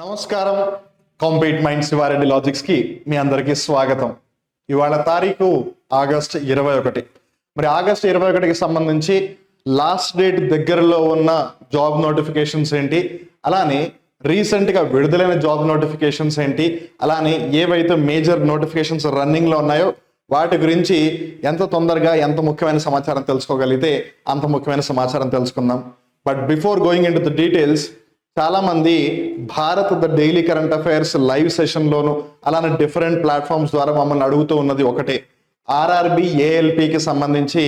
నమస్కారం. Compete mind Sivareddy logics కి మీ అందరికీ స్వాగతం. ఇవాళ తారీఖు ఆగస్ట్ 21. మరి ఆగస్ట్ 21కి సంబంధించి లాస్ట్ డేట్ దగ్గరలో ఉన్న జాబ్ నోటిఫికేషన్స్ ఏంటి, అలానే రీసెంట్ గా విడుదలైన జాబ్ నోటిఫికేషన్స్ ఏంటి, అలానే ఏవైతే మేజర్ నోటిఫికేషన్స్ రన్నింగ్ లో ఉన్నాయో వాటి గురించి ఎంత తొందరగా ఎంత ముఖ్యమైన సమాచారం తెలుసుకోగలిగితే అంత ముఖ్యమైన సమాచారం తెలుసుకుందాం. But before going into the details, చాలా మంది Bharat the daily current affairs live సెషన్లోను అలానే డిఫరెంట్ ప్లాట్ఫామ్స్ ద్వారా మమ్మల్ని అడుగుతూ ఉన్నది ఒకటే, ఆర్ఆర్బి ఏఎల్పికి సంబంధించి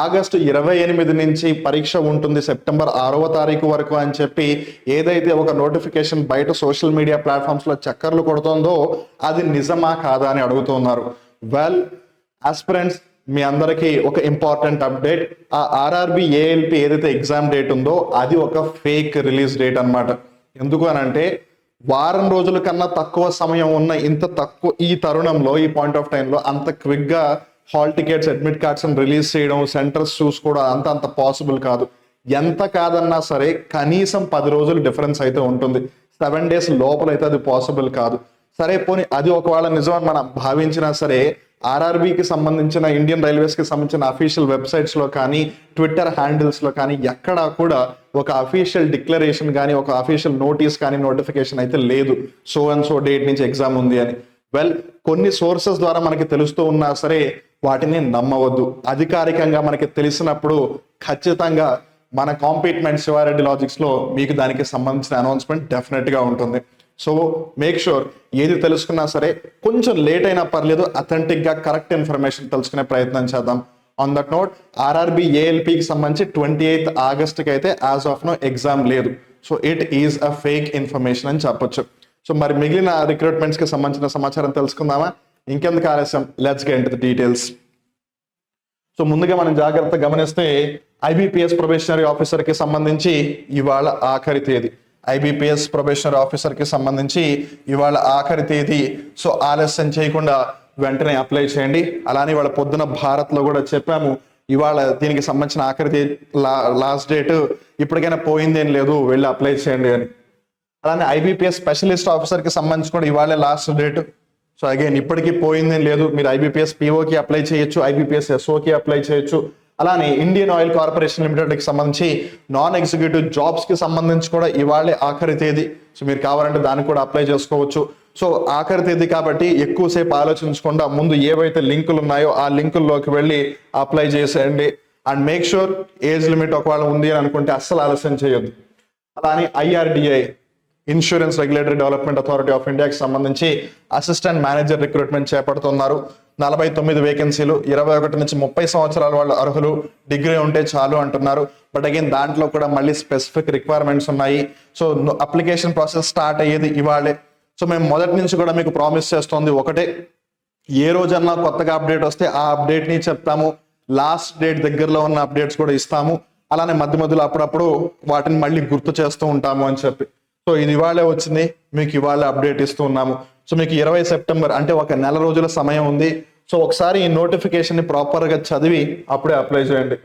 ఆగస్టు 28 నుంచి పరీక్ష ఉంటుంది, సెప్టెంబర్ 6వ తారీఖు వరకు అని చెప్పి ఏదైతే ఒక నోటిఫికేషన్ బయట సోషల్ మీడియా ప్లాట్ఫామ్స్లో చక్కర్లు కొడుతుందో అది నిజమా కాదా అని అడుగుతున్నారు. వెల్ ఆస్పిరెంట్స్, మీ అందరికీ ఒక ఇంపార్టెంట్ అప్డేట్. ఆ ఆర్ఆర్బి ఏఎల్పి ఏదైతే ఎగ్జామ్ డేట్ ఉందో అది ఒక ఫేక్ రిలీజ్ డేట్ అన్నమాట. ఎందుకు అని అంటే వారం రోజుల కన్నా తక్కువ సమయం ఉన్న ఇంత తక్కువ ఈ తరుణంలో, ఈ పాయింట్ ఆఫ్ టైంలో అంత క్విక్గా hall tickets, admit cards release చేయడం, సెంటర్స్ చూసుకోవడం అంత పాసిబుల్ కాదు. ఎంత కాదన్నా సరే కనీసం 10 రోజులు డిఫరెన్స్ అయితే ఉంటుంది. 7 days లోపల అయితే అది పాసిబుల్ కాదు. సరే పోనీ అది ఒకవేళ నిజమని మనం భావించినా సరే, ఆర్ఆర్బికి సంబంధించిన ఇండియన్ రైల్వేస్కి సంబంధించిన అఫీషియల్ వెబ్సైట్స్లో కానీ ట్విట్టర్ హ్యాండిల్స్లో కానీ ఎక్కడా కూడా ఒక అఫీషియల్ డిక్లరేషన్ కానీ ఒక అఫీషియల్ నోటీస్ కానీ నోటిఫికేషన్ అయితే లేదు సో అండ్ సో డేట్ నుంచి ఎగ్జామ్ ఉంది అని. వెల్, కొన్ని సోర్సెస్ ద్వారా మనకి తెలుస్తూ ఉన్నా సరే వాటిని నమ్మవద్దు. అధికారికంగా మనకి తెలిసినప్పుడు ఖచ్చితంగా మన కాంపీట్ మైండ్ శివారెడ్డి లాజిక్స్లో మీకు దానికి సంబంధించిన అనౌన్స్మెంట్ డెఫినెట్గా ఉంటుంది. సో మేక్ షూర్ ఏది తెలుసుకున్నా సరే కొంచెం లేట్ అయినా పర్లేదు, అథెంటిక్గా కరెక్ట్ ఇన్ఫర్మేషన్ తెలుసుకునే ప్రయత్నం చేద్దాం. ఆన్ దట్ నోట్, ఆర్ఆర్బి ఏఎల్పికి సంబంధించి 28th ఆగస్ట్కి అయితే యాజ్ ఆఫ్ నో ఎగ్జామ్ లేదు. So it is a fake information అని చెప్పొచ్చు. సో మరి మిగిలిన రిక్రూట్మెంట్స్కి సంబంధించిన సమాచారం తెలుసుకుందామా? ఇంకెందుకు ఆలస్యం, let's get into the details. So ముందుగా మనం జాగ్రత్తగా గమనిస్తే ఐబిపిఎస్ ప్రొబేషనరీ ఆఫీసర్కి సంబంధించి ఇవాళ ఆఖరి తేదీ. ఐబిపిఎస్ ప్రొబేషనరీ ఆఫీసర్కి సంబంధించి ఇవాళ ఆఖరి తేదీ. సో ఆలస్యం చేయకుండా వెంటనే అప్లై చేయండి. అలానే ఇవాళ పొద్దున భారత్లో కూడా చెప్పాము, ఇవాళ దీనికి సంబంధించిన ఆఖరి తేదీ లాస్ట్ డేట్, ఇప్పటికైనా పోయిందేం లేదు, వెళ్ళి అప్లై చేయండి అని. అలానే ఐబిపిఎస్ స్పెషలిస్ట్ ఆఫీసర్కి సంబంధించి కూడా ఇవాళే లాస్ట్ డేట్. సో అగైన్ ఇప్పటికీ పోయిందేం లేదు, మీరు ఐబిపిఎస్ పిఓకి అప్లై చేయొచ్చు, ఐబిపిఎస్ ఎస్ఓకి అప్లై చేయొచ్చు. అలానే ఇండియన్ ఆయిల్ కార్పొరేషన్ లిమిటెడ్కి సంబంధించి నాన్ ఎగ్జిక్యూటివ్ జాబ్స్కి సంబంధించి కూడా ఇవాళే ఆఖరి తేదీ. సో మీరు కావాలంటే దానికి కూడా అప్లై చేసుకోవచ్చు. సో ఆఖరి తేదీ కాబట్టి ఎక్కువసేపు ఆలోచించకుండా ముందు ఏవైతే లింకులు ఉన్నాయో ఆ లింకుల్లోకి వెళ్ళి అప్లై చేసేయండి. And make sure age limit ఒకవేళ ఉంది అని అనుకుంటే అస్సలు ఆలస్యం చేయొద్దు. అలానే IRDI, insurance regulatory development authority of ఇండియాకి సంబంధించి అసిస్టెంట్ మేనేజర్ రిక్రూట్మెంట్ చేపడుతున్నారు. 49 వేకెన్సీలు, 21 నుంచి 30 సంవత్సరాల వాళ్ళు అర్హులు, డిగ్రీ ఉంటే చాలు అంటున్నారు. బట్ అగైన్ దాంట్లో కూడా మళ్ళీ స్పెసిఫిక్ రిక్వైర్మెంట్స్ ఉన్నాయి. సో అప్లికేషన్ ప్రాసెస్ స్టార్ట్ అయ్యేది ఇవాళే. సో మేము మొదటి నుంచి కూడా మీకు ప్రామిస్ చేస్తోంది ఒకటే, ఏ రోజన్నా కొత్తగా అప్డేట్ వస్తే ఆ అప్డేట్ని చెప్తాము, లాస్ట్ డేట్ దగ్గరలో ఉన్న అప్డేట్స్ కూడా ఇస్తాము. అలానే మధ్య మధ్యలో అప్పుడప్పుడు వాటిని మళ్ళీ గుర్తు చేస్తూ ఉంటాము అని చెప్పి. సో ఇది ఇవాళే వచ్చింది, మీకు ఇవాళ అప్డేట్ ఇస్తూ ఉన్నాము. సో మీకు 20 సెప్టెంబర్ అంటే ఒక నెల రోజుల సమయం ఉంది. సో ఒకసారి ఈ నోటిఫికేషన్ని ప్రాపర్గా చదివి అప్పుడే అప్లై చేయండి.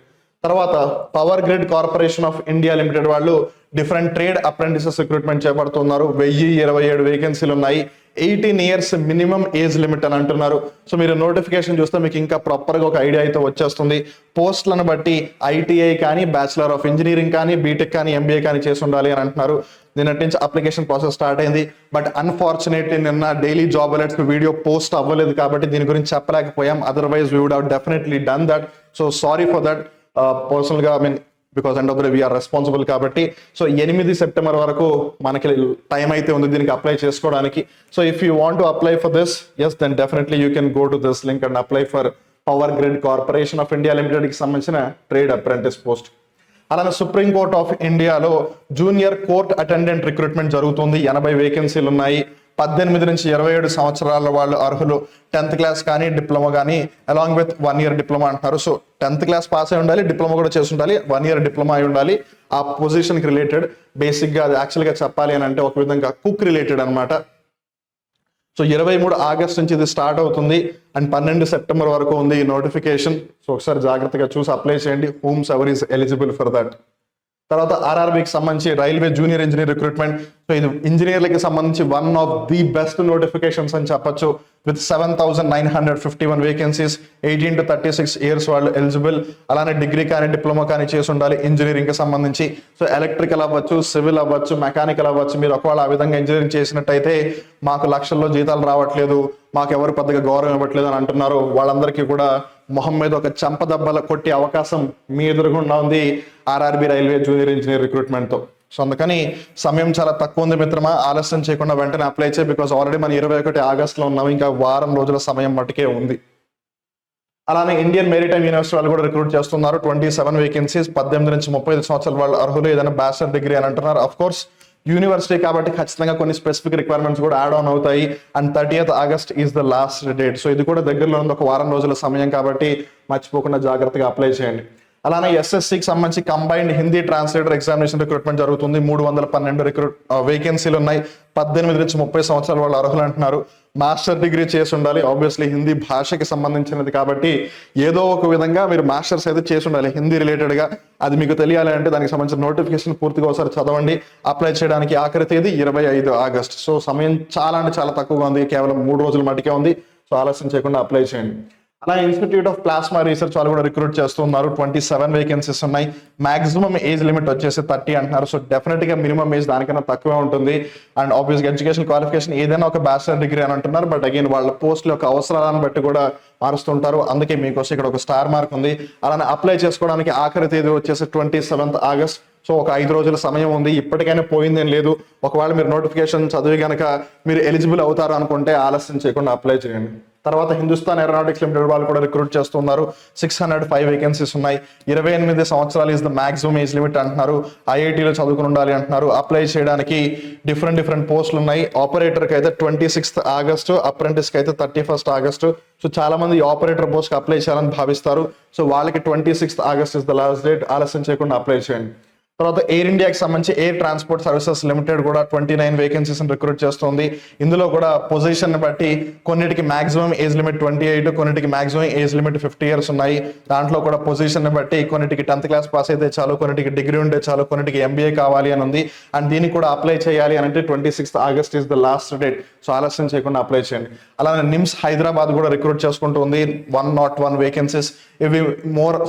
తర్వాత power grid corporation of India limited వాళ్ళు డిఫరెంట్ ట్రేడ్ అప్రెంటిసెస్ రిక్రూట్మెంట్ చేపడుతున్నారు. 1027 వేకెన్సీలు ఉన్నాయి. 18 years మినిమం ఏజ్ లిమిట్ అని అంటున్నారు. సో మీరు నోటిఫికేషన్ చూస్తే మీకు ఇంకా ప్రాపర్గా ఒక ఐడియా అయితే వచ్చేస్తుంది. పోస్టులను బట్టి ఐటీఐ కానీ, బ్యాచిలర్ ఆఫ్ ఇంజనీరింగ్ కానీ, బీటెక్ కానీ, ఎంబీఏ కానీ చేసి ఉండాలి అని అంటున్నారు. నిన్నటి నుంచి అప్లికేషన్ ప్రాసెస్ స్టార్ట్ అయింది. బట్ అన్ఫార్చునేట్లీ నిన్న daily job alerts video post అవ్వలేదు కాబట్టి దీని గురించి చెప్పలేకపోయాం. Otherwise we would have definitely done that. So sorry for that. పర్సనల్గా because end of the we are responsible కాబట్టి. సో 8 సెప్టెంబర్ వరకు మనకి టైం అయితే ఉంది దీనికి అప్లై చేసుకోవడానికి. So if you want to apply for this, yes then definitely you can go to this link and apply for power grid corporation of India లిమిటెడ్కి సంబంధించిన trade apprentice post. అలానే supreme court of ఇండియాలో junior court attendant recruitment జరుగుతుంది. 80 వేకెన్సీలు ఉన్నాయి. 18 నుంచి 27 సంవత్సరాల వాళ్ళు అర్హులు. 10th క్లాస్ కానీ, డిప్లొమా కానీ, అలాంగ్ విత్ 1 year డిప్లొమా అంటున్నారు. సో 10th క్లాస్ పాస్ అయి ఉండాలి, డిప్లొమా కూడా చేసి ఉండాలి, 1 year డిప్లొమా అయి ఉండాలి. ఆ పొజిషన్కి రిలేటెడ్ బేసిక్గా అది యాక్చువల్గా చెప్పాలి అని అంటే ఒక విధంగా కుక్ రిలేటెడ్ అనమాట. సో 23 ఆగస్ట్ నుంచి ఇది స్టార్ట్ అవుతుంది అండ్ 12 సెప్టెంబర్ వరకు ఉంది ఈ నోటిఫికేషన్. సో ఒకసారి జాగ్రత్తగా చూసి అప్లై చేయండి, whomsoever is eligible for that. తర్వాత ఆర్ఆర్బికి సంబంధించి railway junior engineer recruitment so ఇది ఇంజనీర్లకి సంబంధించి one of the best notifications అని చెప్పొచ్చు. విత్ 7,951 వేకెన్సీస్, 18 to 36 ఇయర్స్ వాళ్ళు ఎలిజిబుల్. అలానే డిగ్రీ కానీ డిప్లొమా కానీ చేసి ఉండాలి ఇంజనీరింగ్ కి సంబంధించి. సో ఎలక్ట్రికల్ అవ్వచ్చు, సివిల్ అవ్వచ్చు, మెకానికల్ అవ్వచ్చు. మీరు ఒకవేళ ఆ విధంగా ఇంజనీరింగ్ చేసినట్టయితే మాకు లక్షల్లో జీతాలు రావట్లేదు, మాకు ఎవరు పెద్దగా గౌరవం ఇవ్వట్లేదు అని అంటున్నారు, వాళ్ళందరికీ కూడా మొహం మీద ఒక చెంపదెబ్బల కొట్టే అవకాశం మీ ఎదురుగుండా ఉంది RRB railway junior engineer recruitment తో. సో అందుకని సమయం చాలా తక్కువ ఉంది మిత్రమా, ఆలస్యం చేయకుండా వెంటనే అప్లై చేయి. బికాస్ ఆల్రెడీ మన 21 ఆగస్టులో ఉన్నాం, ఇంకా వారం రోజుల సమయం మట్టుకే ఉంది. అలానే ఇండియన్ మెరిటైమ్ యూనివర్సిటీ వాళ్ళు కూడా రిక్రూట్ చేస్తున్నారు. 27 వేకెన్సీస్, 18 నుంచి 35 సంవత్సరాల వాళ్ళు అర్హులు, ఏదైనా బ్యాచిలర్ డిగ్రీ అని అంటున్నారు. అఫ్ కోర్స్ యూనివర్సిటీ కాబట్టి ఖచ్చితంగా కొన్ని స్పెసిఫిక్ రిక్వైర్మెంట్స్ కూడా యాడ్ ఆన్ అవుతాయి. And 30th August is the last date. So ఇది కూడా దగ్గరలో ఉంది, ఒక వారం రోజుల సమయం కాబట్టి మర్చిపోకుండా జాగ్రత్తగా అప్లై చేయండి. అలానే ఎస్ఎస్సికి సంబంధించి combined Hindi translator examination recruitment జరుగుతుంది. 312 వేకెన్సీలు ఉన్నాయి. 18 నుంచి 30 సంవత్సరాల వాళ్ళు అర్హులు అంటున్నారు. మాస్టర్ డిగ్రీ చేసి ఉండాలి. ఆబ్వియస్లీ హిందీ భాషకి సంబంధించినది కాబట్టి ఏదో ఒక విధంగా మీరు మాస్టర్స్ అయితే చేసి ఉండాలి హిందీ రిలేటెడ్ గా. అది మీకు తెలియాలి అంటే దానికి సంబంధించిన నోటిఫికేషన్ పూర్తిగా ఒకసారి చదవండి. అప్లై చేయడానికి ఆఖరి తేదీ 25 ఆగస్ట్. సో సమయం చాలా అంటే చాలా తక్కువగా ఉంది, కేవలం 3 రోజుల మటుకే ఉంది. సో ఆలస్యం చేయకుండా అప్లై చేయండి. అలా ఇన్స్టిట్యూట్ ఆఫ్ ప్లాస్మా రీసెర్చ్ వాళ్ళు కూడా రిక్రూట్ చేస్తున్నారు. 27 వేకెన్సీస్ ఉన్నాయి. మాక్సిమం ఏజ్ లిమిట్ వచ్చేసి 30 అంటున్నారు. సో డెఫినెట్ గా మినిమం ఏజ్ దానికన్నా తక్కువే ఉంటుంది. అండ్ ఆబ్వియస్గా ఎడ్యుకేషన్ క్వాలిఫికేషన్ ఏదైనా ఒక బ్యాచిలర్ డిగ్రీ అని అంటున్నారు. బట్ అగైన్ వాళ్ళ పోస్టుల యొక్క అవసరాలను బట్టి కూడా మారుస్తుంటారు. అందుకే మీకోసం ఇక్కడ ఒక స్టార్ మార్క్ ఉంది. అలానే అప్లై చేసుకోవడానికి ఆఖరి తేదీ వచ్చేసి 27 ఆగస్ట్. సో ఒక 5 రోజుల సమయం ఉంది. ఇప్పటికైనా పోయిందేం లేదు. ఒకవేళ మీరు నోటిఫికేషన్ చదివి కనుక మీరు ఎలిజిబుల్ అవుతారు అనుకుంటే ఆలస్యం చేయకుండా అప్లై చేయండి. తర్వాత హిందుస్థాన్ ఏరోనాటిక్స్ లిమిటెడ్ వాళ్ళు కూడా రిక్రూట్ చేస్తున్నారు. 605 వేకెన్సీస్ ఉన్నాయి. 28 సంవత్సరాలు is the maximum age limit అంటున్నారు. ఐఐటీలో చదువుకుని ఉండాలి అంటున్నారు. అప్లై చేయడానికి డిఫరెంట్ పోస్టులు ఉన్నాయి. ఆపరేటర్కి అయితే 26 ఆగస్టు, అప్రెంటిస్కి అయితే 31 ఆగస్టు. సో చాలా మంది ఆపరేటర్ పోస్ట్కి అప్లై చేయాలని భావిస్తారు. సో వాళ్ళకి 26 August is the last date. ఆలస్యం చేయకుండా అప్లై చేయండి. తర్వాత ఎయిర్ ఇండియాకి సంబంధించి ఎయిర్ ట్రాన్స్పోర్ట్ సర్వీసెస్ లిమిటెడ్ కూడా 29 వేకెన్సీస్ రిక్రూట్ చేస్తుంది. ఇందులో కూడా పొజిషన్ బట్టి కొన్నిటికి మాక్సిమం ఏజ్ లిమిట్ 28, కొన్నిటికి మాక్సిమం ఏజ్ లిమిట్ 50 ఇయర్స్ ఉన్నాయి. దాంట్లో కూడా పొజిషన్ బట్టి కొన్నిటికి 10th క్లాస్ పాస్ అయితే చాలు, కొన్నిటికి డిగ్రీ ఉంటే చాలు, కొన్నిటికి ఎంబీఏ కావాలి అని ఉంది. అండ్ దీనికి కూడా అప్లై చేయాలి అని అంటే 26 August is the last date. So ఆలస్యం చేయకుండా అప్లై చేయండి. అలానే నిమ్స్ హైదరాబాద్ కూడా రిక్రూట్ చేసుకుంటుంది. 101 వేకెన్సీస్. ఇవి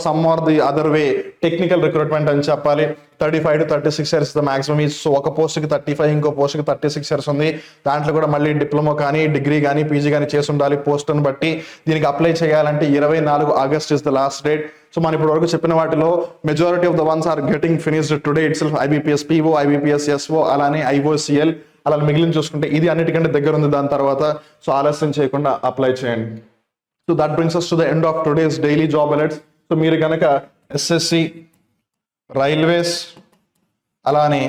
some are the other way technical recruitment అని చెప్పాలి. 35 to 36 years the maximum. So ఒక పోస్ట్కి 35, ఇంకో పోస్ట్కి 36 ఇయర్స్ ఉంది. దాంట్లో కూడా మళ్ళీ డిప్లొమా కానీ, డిగ్రీ కానీ, పీజీ కానీ చేసి ఉండాలి పోస్ట్ని బట్టి. దీనికి అప్లై చేయాలంటే 24 August is the last date. So మనం ఇప్పటి వరకు చెప్పిన వాటిలో majority of the ones are getting finished today itself. IBPS PO, IBPS SO, అలానే ఐఓసిఎల్, అలా మిగిలిన చూసుకుంటే ఇది అన్నిటికంటే దగ్గర ఉంది దాని తర్వాత. సో ఆలస్యం చేయకుండా అప్లై చేయండి. So that brings us to the end of today's daily job alerts. So మీరు కనుక ఎస్ఎస్సి, రైల్వేస్, అలానే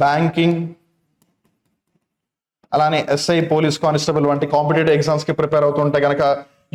బ్యాంకింగ్, అలానే ఎస్ఐ, పోలీస్ కానిస్టేబుల్ వంటి కాంపిటేటివ్ ఎగ్జామ్స్ కి ప్రిపేర్ అవుతుంటే కనుక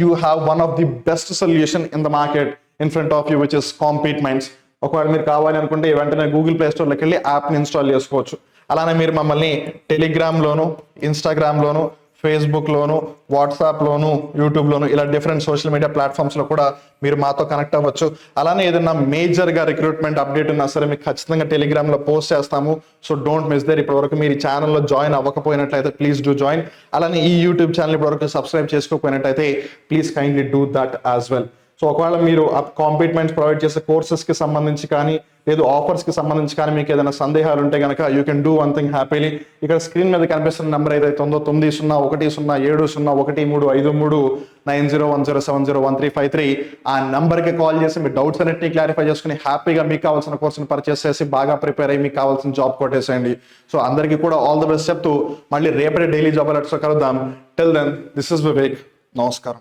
you have one of the best solution in the market in front of you, which is compete minds. ఒకవేళ మీరు కావాలి అనుకుంటే వెంటనే గూగుల్ ప్లే స్టోర్లోకి వెళ్ళి యాప్ని ఇన్స్టాల్ చేసుకోవచ్చు. అలానే మీరు మమ్మల్ని టెలిగ్రామ్లోను, ఇన్స్టాగ్రామ్లోను, ఫేస్బుక్లోను, వాట్సాప్లోను, యూట్యూబ్లోను ఇలా డిఫరెంట్ సోషల్ మీడియా ప్లాట్ఫామ్స్లో కూడా మీరు మాతో కనెక్ట్ అవ్వచ్చు. అలానే ఏదైనా మేజర్గా రిక్రూట్మెంట్ అప్డేట్ ఉన్నా సరే మీకు ఖచ్చితంగా టెలిగ్రామ్లో పోస్ట్ చేస్తాము. So don't miss there. ఇప్పటివరకు మీరు ఈ ఛానల్లో జాయిన్ అవ్వకపోయినట్లయితే ప్లీజ్ డూ జాయిన్. అలానే ఈ యూట్యూబ్ ఛానల్ ఇప్పటివరకు సబ్స్క్రైబ్ చేసుకోకపోయినట్లయితే please kindly do that as well. So ఒకవేళ మీరు కాంపిట్మెంట్స్ ప్రొవైడ్ చేసే కోర్సెస్కి సంబంధించి కానీ లేదు ఆఫర్స్కి సంబంధించి కానీ మీకు ఏదైనా సందేహాలు ఉంటే కనుక you can do one thing happily. ఇక్కడ స్క్రీన్ మీద కనిపిస్తున్న నెంబర్ ఏదైతే ఉందో 9017013901070135 ఆ నెంబర్కి కాల్ చేసి మీ డౌట్స్ అన్నిటిని క్లారిఫై చేసుకుని హ్యాపీగా మీకు కావాల్సిన కోర్సుని పర్చేస్ చేసి బాగా ప్రిపేర్ అయ్యి మీకు కావాల్సిన జాబ్ కొట్టేసేయండి. సో అందరికీ కూడా ఆల్ ద బెస్ట్ చెప్తూ మళ్ళీ రేపటి డైలీ జాబ్ అలర్ట్స్లో కలుద్దాం. Till then this is Vivek. నమస్కారం.